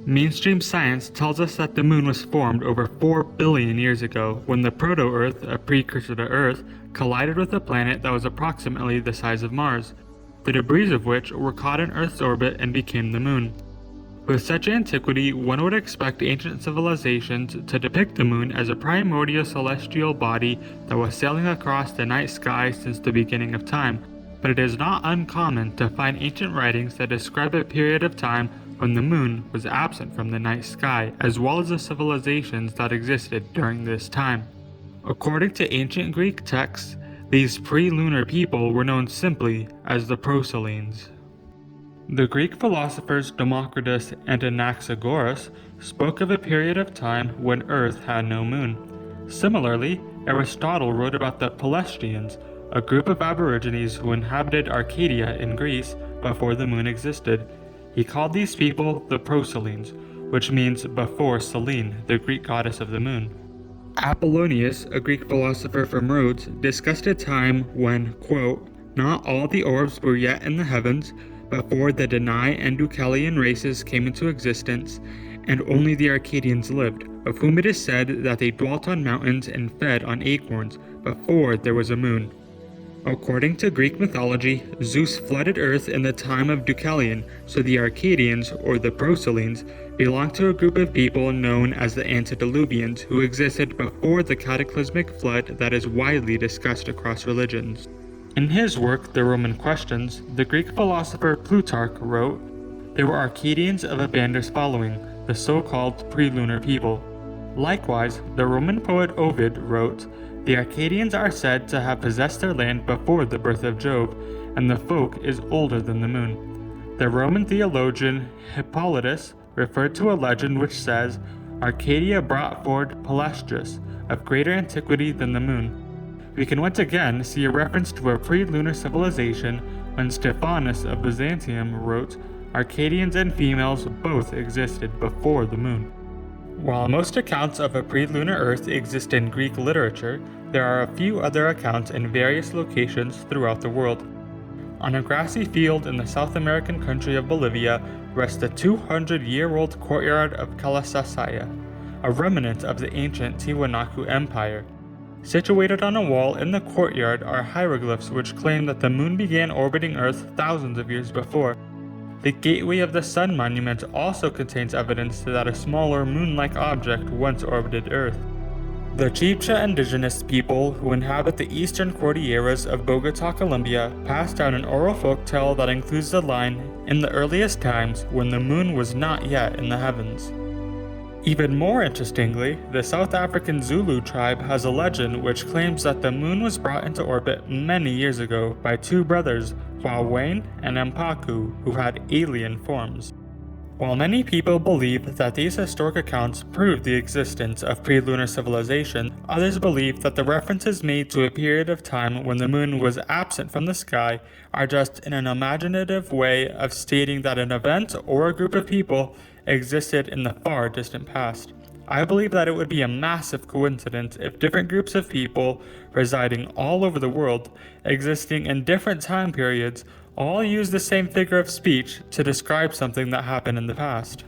Mainstream science tells us that the moon was formed over 4 billion years ago when the proto-Earth, a precursor to Earth, collided with a planet that was approximately the size of Mars, the debris of which were caught in Earth's orbit and became the moon. With such antiquity, one would expect ancient civilizations to depict the moon as a primordial celestial body that was sailing across the night sky since the beginning of time, but it is not uncommon to find ancient writings that describe a period of time when the moon was absent from the night sky, as well as the civilizations that existed during this time. According to ancient Greek texts, these pre-lunar people were known simply as the Prolosenes. The Greek philosophers Democritus and Anaxagoras spoke of a period of time when Earth had no moon. Similarly, Aristotle wrote about the Prolosenes, a group of aborigines who inhabited Arcadia in Greece before the moon existed. He called these people the Prolosenes, which means before Selene, the Greek goddess of the moon. Apollonius, a Greek philosopher from Rhodes, discussed a time when, quote, not all the orbs were yet in the heavens, before the Danai and Deucalion races came into existence, and only the Arcadians lived, of whom it is said that they dwelt on mountains and fed on acorns, before there was a moon. According to Greek mythology, Zeus flooded Earth in the time of Deucalion, so the Arcadians, or the Prolosenes, belonged to a group of people known as the Antediluvians, who existed before the cataclysmic flood that is widely discussed across religions. In his work, The Roman Questions, the Greek philosopher Plutarch wrote, "There were Arcadians of Evander's following, the so-called pre-lunar people." Likewise, the Roman poet Ovid wrote, "The Arcadians are said to have possessed their land before the birth of Jove, and the folk is older than the moon." The Roman theologian Hippolytus referred to a legend which says, "Arcadia brought forth Pelasgus, of greater antiquity than the moon." We can once again see a reference to a pre-lunar civilization when Stephanus of Byzantium wrote, "Arcadians and females both existed before the moon." While most accounts of a pre-lunar Earth exist in Greek literature, there are a few other accounts in various locations throughout the world. On a grassy field in the South American country of Bolivia rests the 200-year-old courtyard of Calasasaya, a remnant of the ancient Tiwanaku Empire. Situated on a wall in the courtyard are hieroglyphs which claim that the moon began orbiting Earth thousands of years before. The Gateway of the Sun monument also contains evidence that a smaller moon-like object once orbited Earth. The Chibcha indigenous people who inhabit the eastern Cordilleras of Bogota, Colombia, passed down an oral folk tale that includes the line, "in the earliest times when the moon was not yet in the heavens." Even more interestingly, the South African Zulu tribe has a legend which claims that the moon was brought into orbit many years ago by two brothers, Wawayne and Mpaku, who had alien forms. While many people believe that these historic accounts prove the existence of pre-lunar civilization, others believe that the references made to a period of time when the moon was absent from the sky are just in an imaginative way of stating that an event or a group of people existed in the far distant past. I believe that it would be a massive coincidence if different groups of people residing all over the world, existing in different time periods, all use the same figure of speech to describe something that happened in the past.